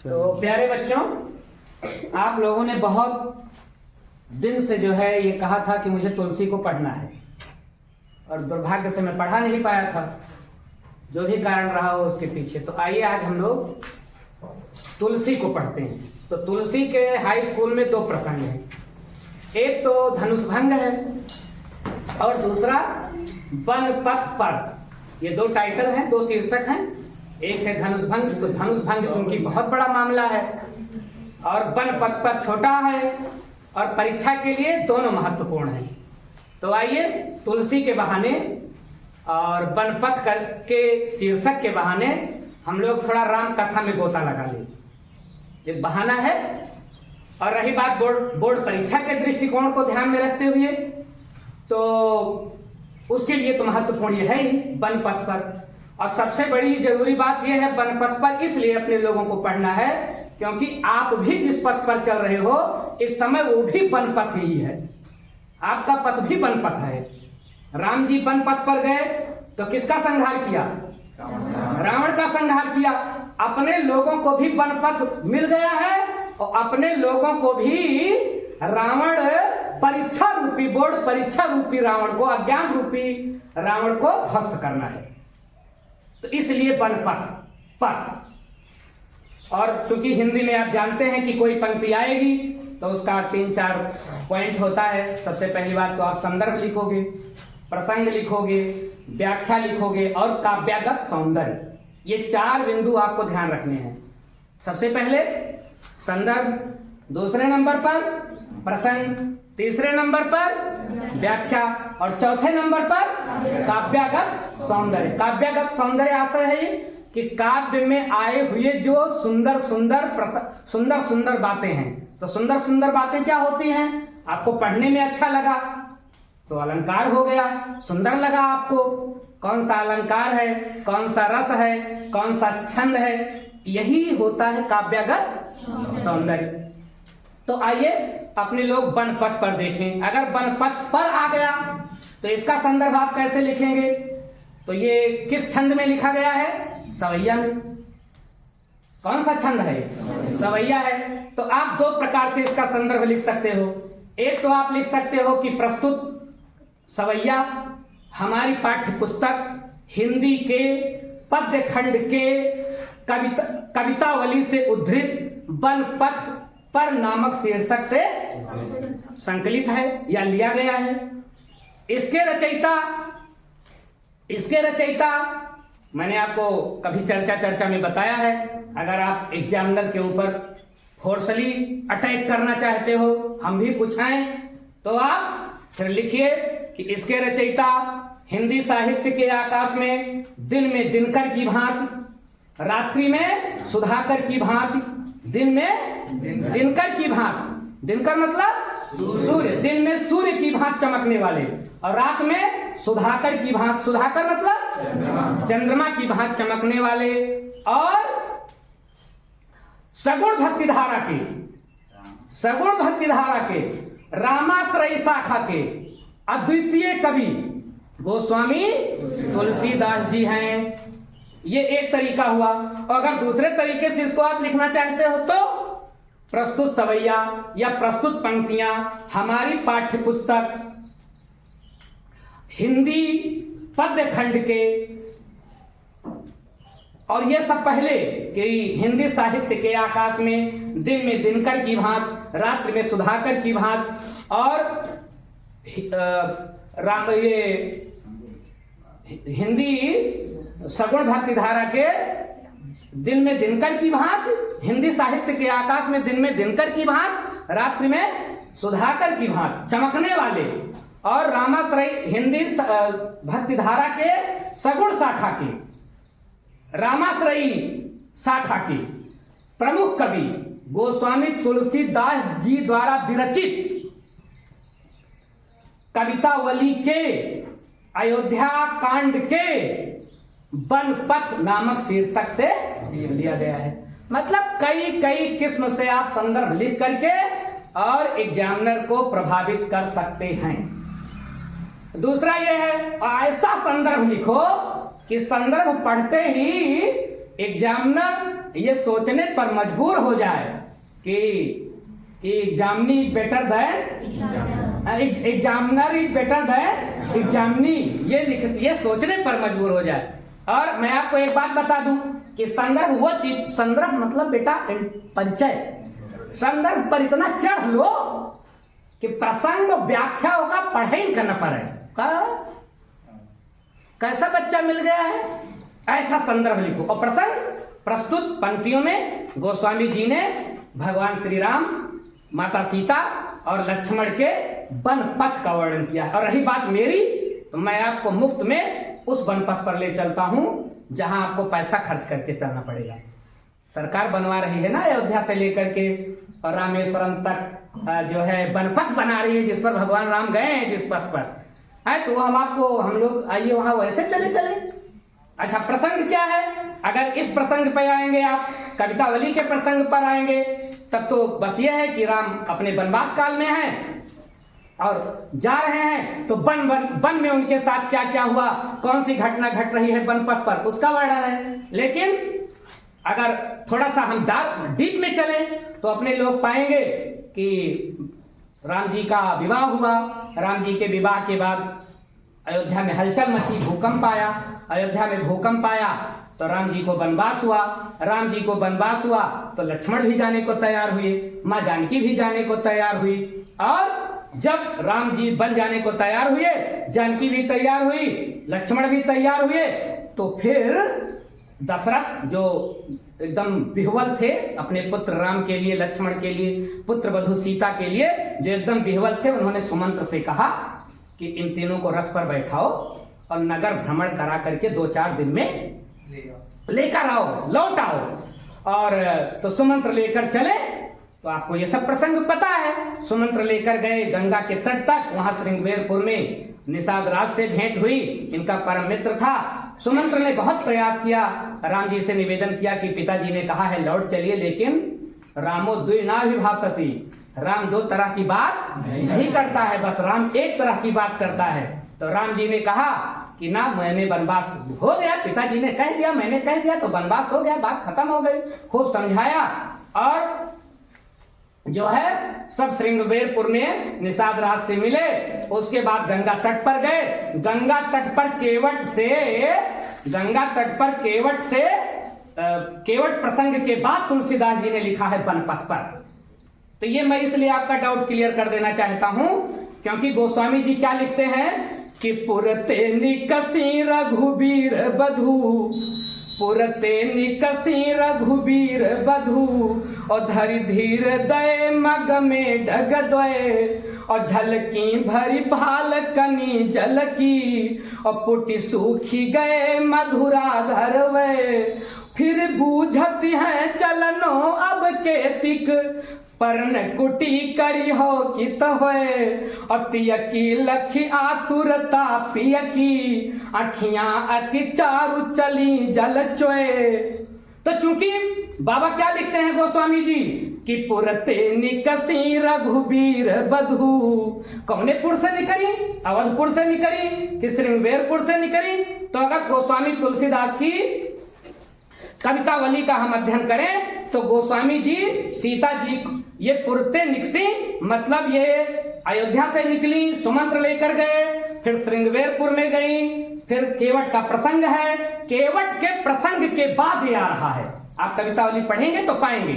तो प्यारे बच्चों, आप लोगों ने बहुत दिन से जो है ये कहा था कि मुझे तुलसी को पढ़ना है, और दुर्भाग्य से मैं पढ़ा नहीं पाया था, जो भी कारण रहा हो उसके पीछे। तो आइए आज हम लोग तुलसी को पढ़ते हैं। तो तुलसी के हाई स्कूल में दो प्रसंग हैं, एक तो धनुष भंग है और दूसरा वन पथ पर। ये दो टाइटल हैं, दो शीर्षक हैं। एक है धनुष भंग, तो धनुष भंग क्योंकि बहुत बड़ा मामला है, और वन पथ पर छोटा है, और परीक्षा के लिए दोनों महत्वपूर्ण हैं। तो आइए तुलसी के बहाने और वन पथ के शीर्षक के बहाने हम लोग थोड़ा राम कथा में गोता लगा लें, एक बहाना है। और रही बात बोर्ड परीक्षा के दृष्टिकोण को ध्यान में रखते हुए, तो उसके लिए तो महत्वपूर्ण ये है ही वन पथ पर। और सबसे बड़ी जरूरी बात यह है वन पथ पर इसलिए अपने लोगों को पढ़ना है क्योंकि आप भी जिस पथ पर चल रहे हो इस समय वो भी वन पथ ही है, आपका पथ भी वन पथ है। राम जी वन पथ पर गए तो किसका संहार किया? रावण का संहार किया। अपने लोगों को भी वन पथ मिल गया है और अपने लोगों को भी रावण परीक्षा रूपी, बोर्ड परीक्षा रूपी रावण को, अज्ञान रूपी रावण को ध्वस्त करना है। तो इसलिए वन पथ पर। और चूंकि हिंदी में आप जानते हैं कि कोई पंक्ति आएगी तो उसका 3-4 पॉइंट होता है। सबसे पहली बात तो आप संदर्भ लिखोगे, प्रसंग लिखोगे, व्याख्या लिखोगे और काव्यागत सौंदर्य। ये 4 बिंदु आपको ध्यान रखने हैं। सबसे पहले संदर्भ, दूसरे नंबर पर प्रसंग, तीसरे नंबर पर व्याख्या और चौथे नंबर पर काव्यागत सौंदर्य। काव्यागत सौंदर्य आशय है कि काव्य में आए हुए जो सुंदर सुंदर बातें हैं। तो सुंदर सुंदर बातें क्या होती हैं? आपको पढ़ने में अच्छा लगा तो अलंकार हो गया, सुंदर लगा आपको, कौन सा अलंकार है, कौन सा रस है, कौन सा छंद है, यही होता है काव्यागत सौंदर्य। तो आइए अपने लोग वन पथ पर देखें। अगर वन पथ पर आ गया तो इसका संदर्भ आप कैसे लिखेंगे? तो ये किस छंद में लिखा गया है? सवैया में। कौन सा छंद है? सवैया है। तो आप 2 प्रकार से इसका संदर्भ लिख सकते हो। एक तो आप लिख सकते हो कि प्रस्तुत सवैया हमारी पाठ्य पुस्तक हिंदी के पद्य खंड के कवितावली से उद्धृत वन पथ पर नामक शीर्षक से संकलित है या लिया गया है। इसके रचयिता मैंने आपको कभी चर्चा में बताया है। अगर आप एग्जामिनर के ऊपर फोर्सली अटैक करना चाहते हो, हम भी कुछ हैं, तो आप फिर लिखिए कि इसके रचयिता हिंदी साहित्य के आकाश में दिन में दिनकर की भांति, रात्रि में सुधाकर की भांति, दिन में दिनकर की भांति, दिनकर मतलब सूर्य, दिन में सूर्य की भांति चमकने वाले और रात में सुधाकर की भांति, सुधाकर मतलब चंद्रमा की भांति चमकने वाले, और सगुण भक्ति धारा के रामाश्रयी शाखा के अद्वितीय कवि गोस्वामी तुलसीदास जी हैं। ये एक तरीका हुआ। और अगर दूसरे तरीके से इसको आप लिखना चाहते हो तो प्रस्तुत सवैया या प्रस्तुत पंक्तियां हमारी पाठ्य पुस्तक हिंदी पद्य खंड के, और ये सब पहले कि हिंदी साहित्य के आकाश में दिन में दिनकर की भांति, रात्रि में सुधाकर की भांति, और ये हिंदी सगुण भक्ति धारा के दिन में दिनकर की भांति, हिंदी साहित्य के आकाश में दिन में दिनकर की भांति, रात्रि में सुधाकर की भांति चमकने वाले, और रामाश्रयी हिंदी भक्ति धारा के सगुण शाखा के, रामाश्रयी शाखा के प्रमुख कवि गोस्वामी तुलसीदास जी द्वारा विरचित कवितावली के अयोध्या कांड के वन पथ नामक शीर्षक से लिया गया है। मतलब कई किस्म से आप संदर्भ लिख करके और एग्जामिनर को प्रभावित कर सकते हैं। दूसरा यह है ऐसा संदर्भ लिखो कि संदर्भ पढ़ते ही एग्जामिनर ये सोचने पर मजबूर हो जाए कि examinee better than examiner is better than examinee, ये सोचने पर मजबूर हो जाए। और मैं आपको एक बात बता दूं कि संदर्भ वो चीज, संदर्भ मतलब बेटा परिचय, संदर्भ पर इतना चढ़ लो कि प्रसंग व्याख्या होगा पढ़े ही करना पड़े। कैसा बच्चा मिल गया है, ऐसा संदर्भ लिखो। और प्रसंग प्रस्तुत पंक्तियों में गोस्वामी जी ने भगवान श्री राम, माता सीता और लक्ष्मण के वन पथ का वर्णन किया है। और रही बात मेरी, तो मैं आपको मुफ्त में उस वन पथ पर ले चलता हूं जहां आपको पैसा खर्च करके चलना पड़ेगा। सरकार बनवा रही है ना अयोध्या से लेकर के और रामेश्वरम तक जो है वन पथ बना रही है, जिस पर भगवान राम गए हैं, जिस पथ पर है, तो हम लोग आइए वहां वैसे चले। अच्छा, प्रसंग क्या है? अगर इस प्रसंग पर आएंगे, आप कवितावली के प्रसंग पर आएंगे, तब तो बस ये है कि राम अपने वनवास काल में हैं और जा रहे हैं, तो वन में उनके साथ क्या क्या हुआ, कौन सी घटना घट रही है वन पथ पर, उसका वर्णन है। लेकिन अगर थोड़ा सा हम डीप में चले तो अपने लोग पाएंगे कि राम जी का विवाह हुआ, राम जी के विवाह के बाद अयोध्या में हलचल मची, भूकंप आया, अयोध्या में भूकंप आया तो राम जी को वनवास हुआ, राम जी को वनवास हुआ तो लक्ष्मण भी जाने को तैयार हुए, माँ जानकी भी जाने को तैयार हुई। और जब राम जी बन जाने को तैयार हुए, जानकी भी तैयार हुई, लक्ष्मण भी तैयार हुए, तो फिर दशरथ जो एकदम विह्वल थे अपने पुत्र राम के लिए, लक्ष्मण के लिए, पुत्र वधू सीता के लिए जो एकदम विह्वल थे, उन्होंने सुमंत्र से कहा कि इन तीनों को रथ पर बैठाओ और नगर भ्रमण करा करके 2-4 दिन में लेकर आओ, लौट आओ। और तो सुमंत्र लेकर चले, तो आपको ये सब प्रसंग पता है। सुमंत्र लेकर गए गंगा के तट तक, वहां श्रृंगवेरपुर में निषाद राज से भेंट हुई, इनका परम मित्र था। सुमंत्र ने बहुत प्रयास किया, राम जी से निवेदन किया कि पिताजी ने कहा है लौट चलिए, लेकिन रामो द्विनाभिभाषति, राम 2 तरह की बात नहीं करता है, बस राम एक तरह की बात करता है। तो राम जी ने कहा कि ना, मैंने वनवास हो गया, पिताजी ने कह दिया, मैंने कह दिया तो वनवास हो गया, बात खत्म हो गई। खूब समझाया और जो है सब श्रृंगवेरपुर में निषाद राज से मिले। उसके बाद गंगा तट पर गए, गंगा तट पर केवट प्रसंग के बाद तुलसीदास जी ने लिखा है वन पथ पर। तो ये मैं इसलिए आपका डाउट क्लियर कर देना चाहता हूं, क्योंकि गोस्वामी जी क्या लिखते हैं कि पुरते निकसी रघुबीर बधू, पुरते निकसी रघुबीर बधू, और धरि धीर दय मग में ढग द्वय, और झलकी भरी भाल कनी जल की, और पुटी सूखी गए मधुरा धरवे, फिर बूझती है चलनो अब के तिक, परन कुटी करी हो कित होए, अतिय की लखी आतुरता पिय की, अखियां अति चारु चली जल चोए। तो चूंकि बाबा क्या लिखते हैं गोस्वामी जी कि पुरते निकसी रघुबीर बधू, कौनेपुर से निकली, अवधपुर से निकली कि श्रृंगवेरपुर से निकली। तो अगर गोस्वामी तुलसीदास की कवितावली का हम अध्ययन करें तो गोस्वामी जी सीता जी ये पुरते निकसी मतलब ये अयोध्या से निकली, सुमंत्र लेकर गए, फिर श्रृंगवेरपुर में गई, फिर केवट का प्रसंग है, केवट के प्रसंग के बाद ये आ रहा है। आप कवितावली पढ़ेंगे तो पाएंगे।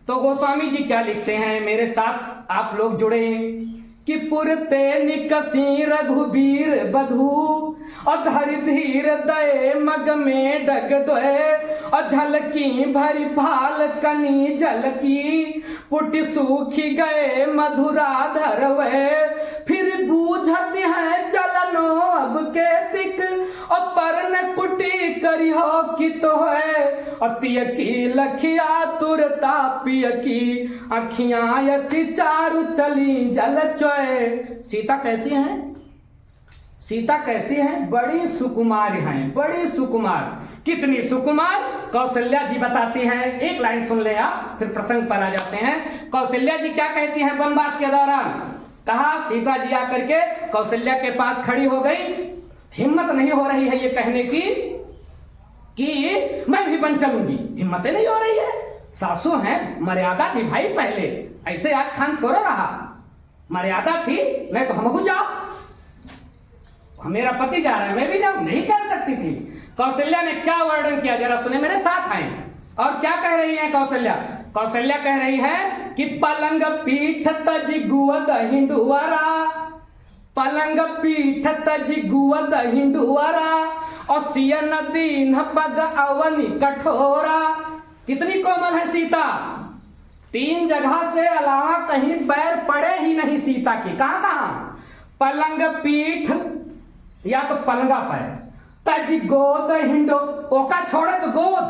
तो गोस्वामी जी क्या लिखते हैं, मेरे साथ आप लोग जुड़े कि पुरते निकसी रघुबीर बधू, और धरि धीर दय मग में डग द्वय, और झलकी भरी भाल कनी जल की, पुट सूखी गए मधुरा धरवे, फिर बूझती है चलनो अब के तिक, और परन कुटी करी हो कित है, अतिय की लखिया तुरता पिय की, अखियां यति चारु चली जल चोए। सीता कैसी है? सीता कैसी है? बड़ी सुकुमार हैं, बड़ी सुकुमार। कितनी सुकुमार? कौशल्या जी बताती हैं। एक लाइन सुन ले आप, फिर प्रसंग पर आ जाते हैं। कौशल्या जी क्या कहती हैं वनवास के दौरान? कहा सीता जी आकर के कौशल्या के पास खड़ी हो गई, हिम्मत नहीं हो रही है ये कहने की कि मैं भी बन चलूंगी, हिम्मतें नहीं हो रही है। सासू हैं, मर्यादा थी भाई पहले, ऐसे आज खान थोड़ा रहा, मर्यादा थी। मैं तो हमको जाओ, मेरा पति जा रहा है मैं भी जाऊं, नहीं कह सकती थी। कौशल्या ने क्या वर्णन किया जरा सुने, मेरे साथ आए। और क्या कह रही है कौशल्या? कौशल्या कह रही है कि पलंग पीठ तज गुवद हिंदुवरा, पलंग पीठ तज गुवद हिंदुवरा, और सियन दीन पग अवनी कठोरा। कितनी कोमल है सीता, 3 जगह से अलावा कहीं पैर पड़े ही नहीं सीता की। कहां कहां? पलंग पीठ या तो पलंगा पैर, तज गोद हिंदो, ओका छोड़े तो गोद,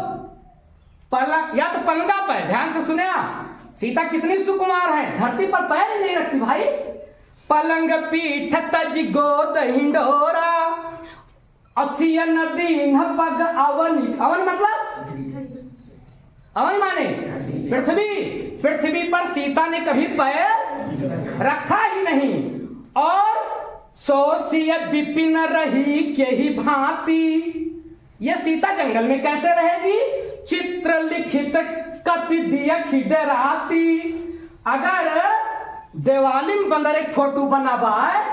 पलंग या तो पलंगा पैर। ध्यान से सुने आप, सीता कितनी सुकुमार है, धरती पर पैर ही नहीं रखती भाई। पलंग पीठ तज गोद हिंडोरा, असियन दीन पग अवनी, अवन मतलब अवन माने पृथ्वी, पृथ्वी पर सीता ने कभी पैर रखा ही नहीं। और सोसिय विपिन रही के ही भांति, ये सीता जंगल में कैसे रहेगी? चित्र लिखित कपि दिया खिडराती। अगर दिवाली में बंदर एक फोटो बनावाए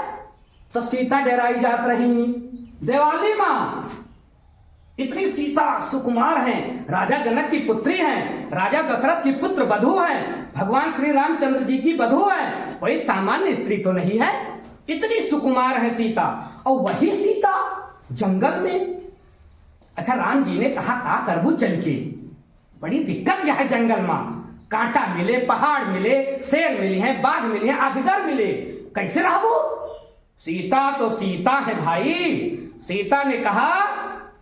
तो सीता डराई जात रही। दिवाली मां इतनी सीता सुकुमार हैं, राजा जनक की पुत्री हैं, राजा दशरथ की पुत्र वधू हैं, भगवान श्री रामचंद्र जी की वधू है, कोई सामान्य स्त्री तो नहीं है, इतनी सुकुमार है सीता। और वही सीता जंगल में, अच्छा राम जी ने कहा का करबू चल के, बड़ी दिक्कत यह है जंगल में, कांटा मिले, पहाड़ मिले, शेर मिली है, बाघ मिली है, अजगर मिले, कैसे रहबू? सीता तो सीता है भाई। सीता ने कहा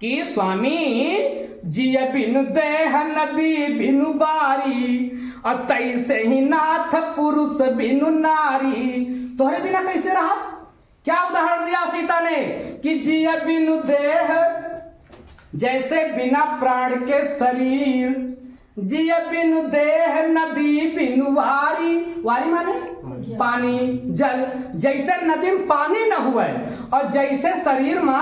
कि स्वामी जिय बिनु देह नदी बिनु बारी, और तैसे ही नाथ पुरुष बिनु नारी। तोहरे बिना कैसे रहा? क्या उदाहरण दिया सीता ने कि जिय बिनु देह, जैसे बिना प्राण के शरीर, जिय बिनु देह नदी बिनु वारी, वारी माने पानी जल, जैसे नदी में पानी न हुए और जैसे शरीर में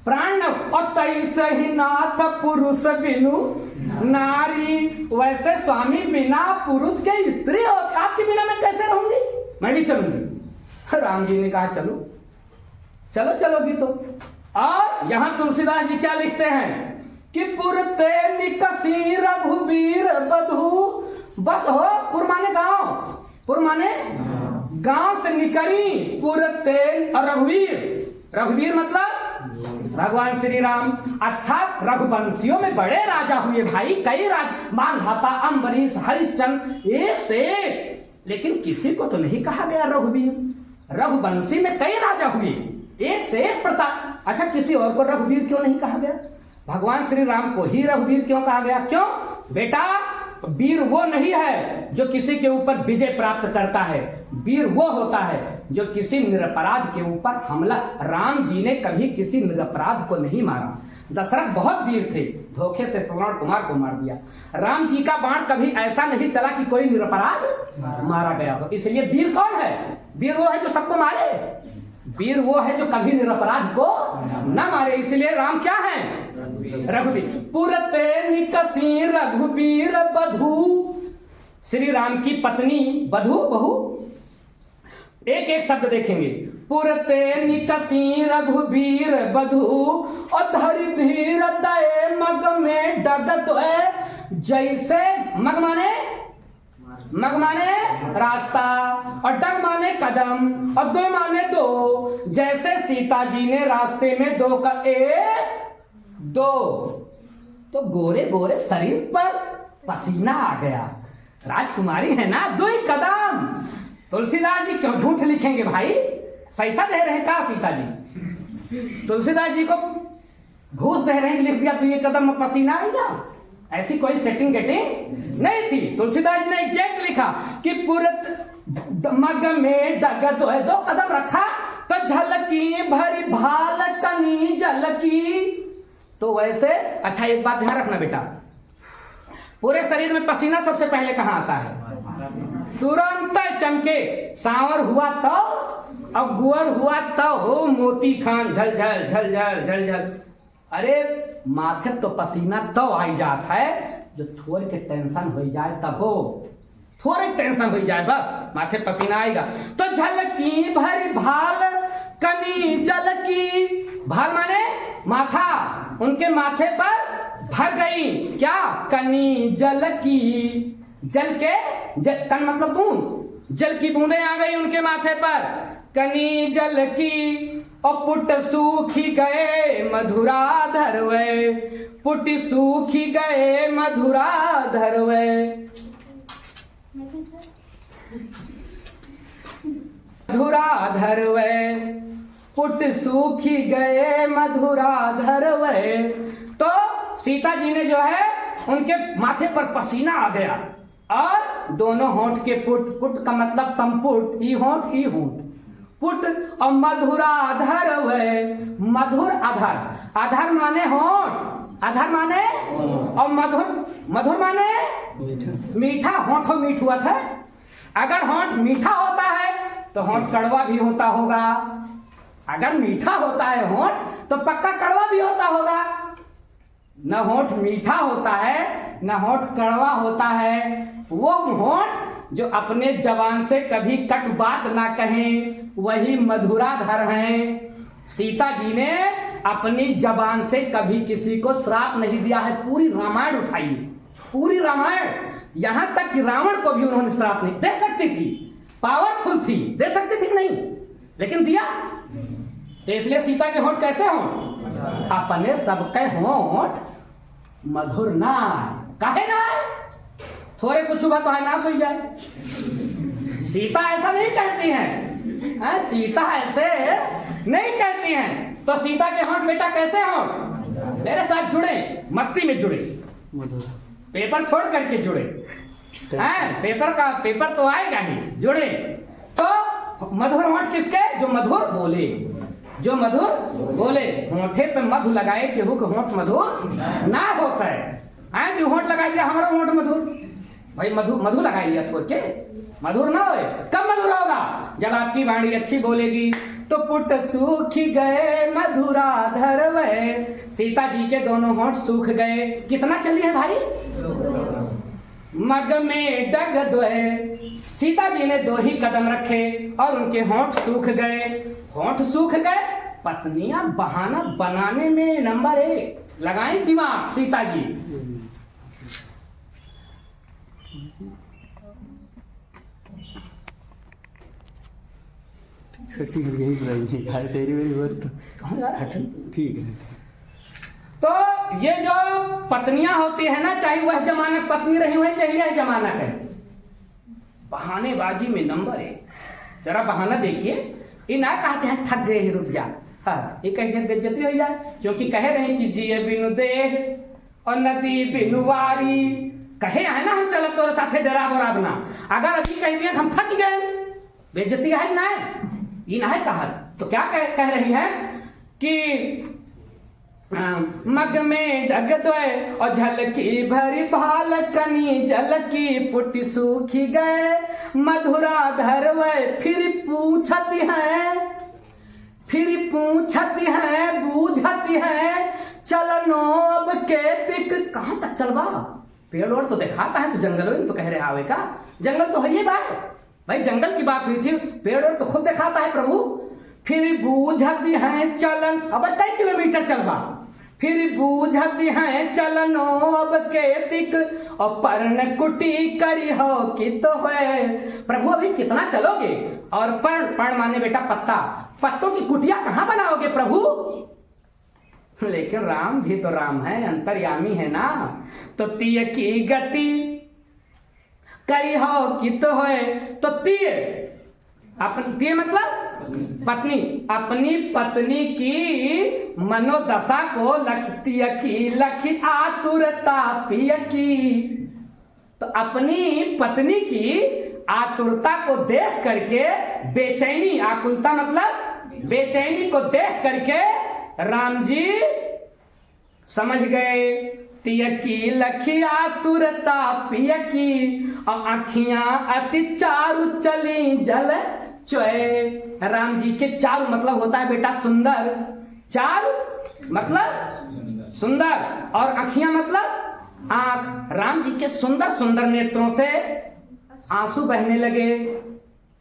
प्राण, और तैसे ही नाथ पुरुष बिनु नारी, वैसे स्वामी बिना पुरुष के स्त्री हो, आपके बिना मैं कैसे रहूंगी? मैं भी चलूंगी। राम जी ने कहा चलो, चलो चलोगी तो। और यहां तुलसीदास जी क्या लिखते हैं कि पुरते निकसी रघुबीर बधू, बस हो, पुर माने गांव, पुर माने गांव से निकली पुरते, और रघुवीर, रघुवीर मतलब भगवान श्री राम। अच्छा रघुवंशियों में बड़े राजा हुए भाई, कई मानधाता, अम्बरीश, हरिश्चंद्र, एक से एक, लेकिन किसी को तो नहीं कहा गया रघुवीर। रघुवंशी में कई राजा हुए, एक से एक प्रताप। अच्छा किसी और को रघुवीर क्यों नहीं कहा गया? भगवान श्री राम को ही रघुवीर क्यों कहा गया? क्यों बेटा? वीर वो नहीं है जो किसी के ऊपर विजय प्राप्त करता है, वीर वो होता है जो किसी निरपराध के ऊपर हमला। राम जी ने कभी किसी निरपराध को नहीं मारा। दशरथ बहुत वीर थे, धोखे से श्रवण कुमार को मार दिया। राम जी का बाण कभी ऐसा नहीं चला कि कोई निरपराध मारा गया हो। इसलिए वीर कौन है? वीर वो है जो सबको मारे, वीर वो है जो कभी निरपराध को न मारे। इसलिए राम क्या है? रघुवीर। पुरते निकसी रघुवीर बधू, श्री राम की पत्नी बधू, बहू, एक एक शब्द देखेंगे। पुरते निकसी रघुवीर बधू, और धरि धीर दये मग में डगत है। जैसे मग माने, मग माने रास्ता, और डग माने कदम, और दो माने दो। जैसे सीता जी ने रास्ते में दो का एक दो, तो गोरे गोरे शरीर पर पसीना आ गया। राजकुमारी है ना, दो ही कदम। तुलसीदास जी क्यों झूठ लिखेंगे भाई? पैसा दे रहे का सीता जी? तुलसीदास जी को घूस दे रहे हैं, लिख दिया तो ये कदम में पसीना आएगा? ऐसी कोई सेटिंग गेटिंग नहीं थी। तुलसीदास जी ने एग्जैक्ट लिखा कि पुरत मग में डगत है, दो कदम रखा तो झलकी भरी भाल कनी झलकी। तो वैसे अच्छा एक बात ध्यान रखना बेटा, पूरे शरीर में पसीना सबसे पहले कहां आता है? तुरंत चमके। सांवर हुआ तो और गुअर हुआ तो हो मोती खान झल झल झल झल झल झल। अरे माथे तो पसीना तो आई जात है जो थोड़े के टेंशन हो जाए तब हो, थोड़े टेंशन हो जाए बस माथे पसीना आएगा। तो झलकी भरी भाल कनी जल की, भाल माने माथा, उनके माथे पर भर गई क्या, कनी जल की, जल के कन मतलब बूंद, जल की बूंदें आ गई उनके माथे पर, कनी जल की। और पुट सूखी गए मधुरा धरवे, पुट सूखी गए मधुरा धरवे, मधुरा धरवे, पुट सूखी गए मधुरा धरवे। तो सीता जी ने जो है उनके माथे पर पसीना आ गया और दोनों होंठ के पुट, पुट का मतलब संपुट, ई होंठ ई होंठ, पुट और मधुरा धरवे, मधुर अधर, अधर माने होंठ, अधर माने और मधुर, मधुर माने मीठा, होंठ मीठ हुआ था। अगर होंठ मीठा होता है तो होंठ कड़वा भी होता होगा, अगर मीठा होता है होंठ तो पक्का कड़वा भी होता होगा। न होंठ मीठा होता है न होंठ कड़वा होता है, वो होंठ जो अपने जबान से कभी कट बात ना कहें वही मधुराधर हैं। सीता जी ने अपनी जबान से कभी किसी को श्राप नहीं दिया है। पूरी रामायण उठाइए, पूरी रामायण, यहां तक कि रावण को भी उन्होंने श्राप नहीं दे सकती थी, पावरफुल थी, दे सकती थी नहीं, लेकिन दिया। तो इसलिए सीता के होंठ कैसे हों, अपने सबके होंठ मधुर ना, काहे ना, थोड़े कुछ हुआ तो है नाश हो जाए। सीता ऐसा नहीं कहती हैं, सीता ऐसे नहीं कहती हैं। तो सीता के होंठ बेटा कैसे हों, मेरे साथ जुड़े, मस्ती में जुड़े, पेपर छोड़ करके जुड़े, पेपर का पेपर तो आएगा ही, जुड़े। तो मधुर होंठ किसके, जो मधुर बोले, जो मधुर बोले। होंठे पे मधु लगाए कि हुक होंठ मधुर ना होता है, कि होंठ लगा दिया हमारा होंठ मधुर, भाई मधु मधु लगाई लिया छोड़ के, मधुर ना होए। कब मधुर होगा, जब आपकी वाणी अच्छी बोलेगी। तो पुट सूख गए मधुरा धरवे, सीता जी के दोनों होंठ सूख गए। कितना चली है भाई, मग में डग द्वय, सीता जी ने 2 ही कदम रखे और उनके होंठ सूख गए। होंठ सूख गए, पत्नियां बहाना बनाने में नंबर 1 लगाई दिमाग सीता जी। ठीक है। तो ये जो पत्नियां होती है ना, चाहे वह जमाना पत्नी रही हुई चाहे यह जमाना है, बहानेबाजी में नंबर 1। जरा बहाना देखिए, ये ना कहते हैं थक गए ही रुक जा, हाँ ये कहीं बेइज्जती हो जाए, क्योंकि कह रहे हैं कि जिए बिनु देह और नदी बिनु वारी, कहे है ना हम चलत तोरे साथे डरा बराबना। अगर अभी कह दिया हम थक गए, बेइज्जती है ना, ये ना है कहा। तो क्या कह रही है कि मग में डग द्वय और झलकी भरी भाल कनी जल की, पुट सूखी गए मधुरा धरवे। फिर पूछती है, फिर पूछती है, बूझती है चलनोब के दिक। कहां तक चलवा, पेड़ और तो दिखाता है, तो जंगल में तो कह रहे आवे का, जंगल तो है ही भाई, जंगल की बात हुई थी, पेड़ और तो खुद दिखाता है प्रभु। फिर बूझती है चलन, अब कई किलोमीटर चलवा, फिर बूझती है चलनो अब के दिक, और पर्ण कुटी करी हो कि तो है। प्रभु अभी कितना चलोगे, और पर्ण माने बेटा पत्ता, पत्तों की कुटिया कहां बनाओगे प्रभु। लेकिन राम भी तो राम है, अंतर्यामी है ना। तो तीय की गति करी हो कि तो है, तो तीय तीय मतलब पत्नी, अपनी पत्नी की मनोदशा को लखती की, लखी आतुरता पिय की। तो अपनी पत्नी की आतुरता को देख करके बेचैनी, आकुलता मतलब बेचैनी को देख करके राम जी समझ गए। तिय की लखी आतुरता पिय की, और आँखियां अति चारु चली जल चोए। राम जी के चारु मतलब होता है बेटा सुंदर, चारु मतलब सुंदर, और अखियां मतलब आंख। राम जी के सुंदर सुंदर नेत्रों से आंसू बहने लगे,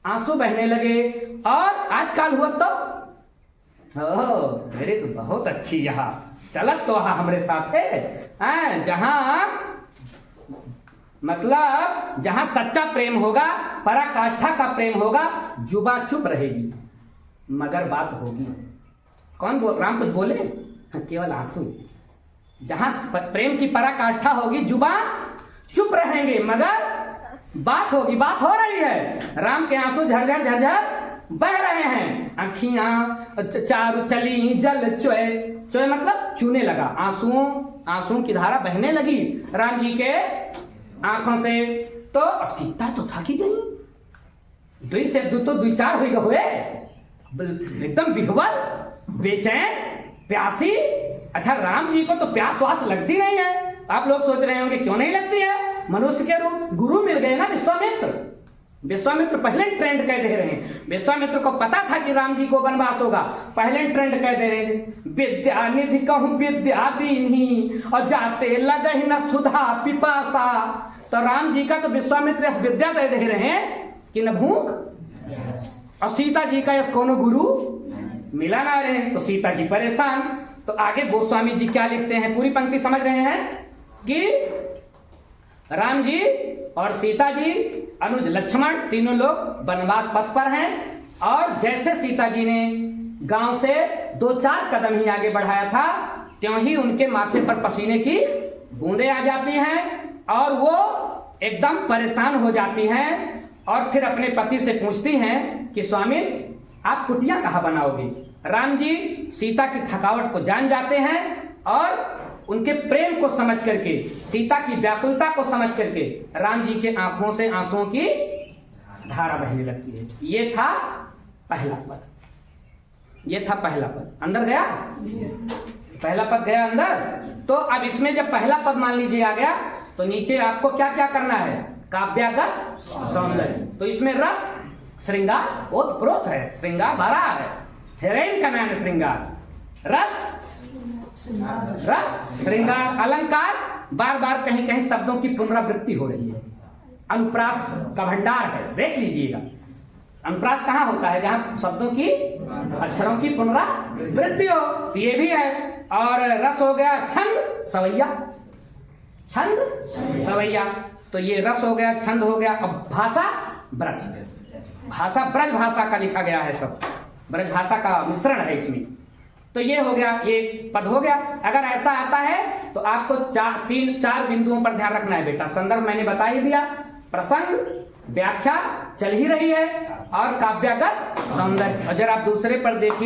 आंसू बहने लगे। और आजकल हुआ तो मेरे तो बहुत अच्छी यहाँ चलत तो हमरे साथ है। जहां मतलब जहां सच्चा प्रेम होगा, पराकाष्ठा का प्रेम होगा, जुबान चुप रहेगी मगर बात होगी। कौन बोल, राम कुछ बोले? केवल आंसू। जहां प्रेम की पराकाष्ठा होगी, जुबान चुप रहेंगे मगर बात होगी। बात हो रही है। राम के आंसू झरझर झरझर बह रहे हैं। अखियां चारू चली जल चोए, चोए मतलब चूने लगा। आंसुओं की धारा बहने लगी राम जी के आंखों से। तो अब सीता तो थकी गई, दुई से दो तो दुई चार हो हुए, एकदम विह्वल, बेचैन, प्यासी। अच्छा, राम जी को तो प्यास वास लगती नहीं है। आप लोग सोच रहे होंगे क्यों नहीं लगती है? मनुष्य के रूप गुरु मिल गए ना, विश्वामित्र। विश्वामित्र पहले ट्रेंड कह दे रहे हैं। विश्वामित्र को पता था कि राम जी को वनवास होगा, पहले ट्रेंड कह दे रहे हैं। विद्या निधि कहूं विद्या दीन्ही, और जाते लगहि न सुधा पिपासा। तो राम जी का तो विश्वामित्र विद्या दे रहे हैं कि न भूख, और सीता जी का यस कोनो गुरु मिला ना रहे, तो सीता जी परेशान। तो आगे गोस्वामी जी क्या लिखते हैं, पूरी पंक्ति समझ रहे हैं कि राम जी और सीता जी, अनुज लक्ष्मण, तीनों लोग वनवास पथ पर हैं। और जैसे सीता जी ने गांव से 2-4 कदम ही आगे बढ़ाया था, त्यों ही उनके माथे पर पसीने की बूंदें आ जाती हैं और वो एकदम परेशान हो जाती हैं। और फिर अपने पति से पूछती हैं कि स्वामी, आप कुटिया कहाँ बनाओगे? राम जी सीता की थकावट को जान जाते हैं और उनके प्रेम को समझ करके, सीता की व्याकुलता को समझ करके राम जी के आंखों से आंसुओं की धारा बहने लगती है। ये था पहला पद, ये था पहला पद। अंदर गया? पहला पद गया अंदर। तो अब इसमें जब पहला पद मान लीजिए आ गया, तो नीचे आपको क्या क्या करना है? काव्यागत सौंदर्य। तो इसमें रस, श्रृंगार ओतप्रोत है, श्रृंगार भरा है। हेरोइन का नाम है श्रृंगार। रस, श्रृंगार, अलंकार, बार बार कहीं कहीं शब्दों की पुनरावृत्ति हो रही है। अनुप्रास का भंडार है, देख लीजिएगा। अनुप्रास कहाँ होता है? जहां शब्दों की, अक्षरों की पुनरावृत्ति हो, तो ये भी है। और रस हो गया छंद सवैया, छंद सवैया। तो ये रस हो गया, छंद हो गया। अब भाषा ब्रज, भाषा ब्रज भाषा का लिखा गया है, सब ब्रज भाषा का मिश्रण है इसमें। तो ये हो गया, ये पद हो गया। अगर ऐसा आता है तो आपको 3-4 बिंदुओं पर ध्यान रखना है बेटा। संदर्भ मैंने बता ही दिया, प्रसंग, व्याख्या चल ही रही है, और काव्यागत सौंदर्य। अगर आप दूसरे पर देखिए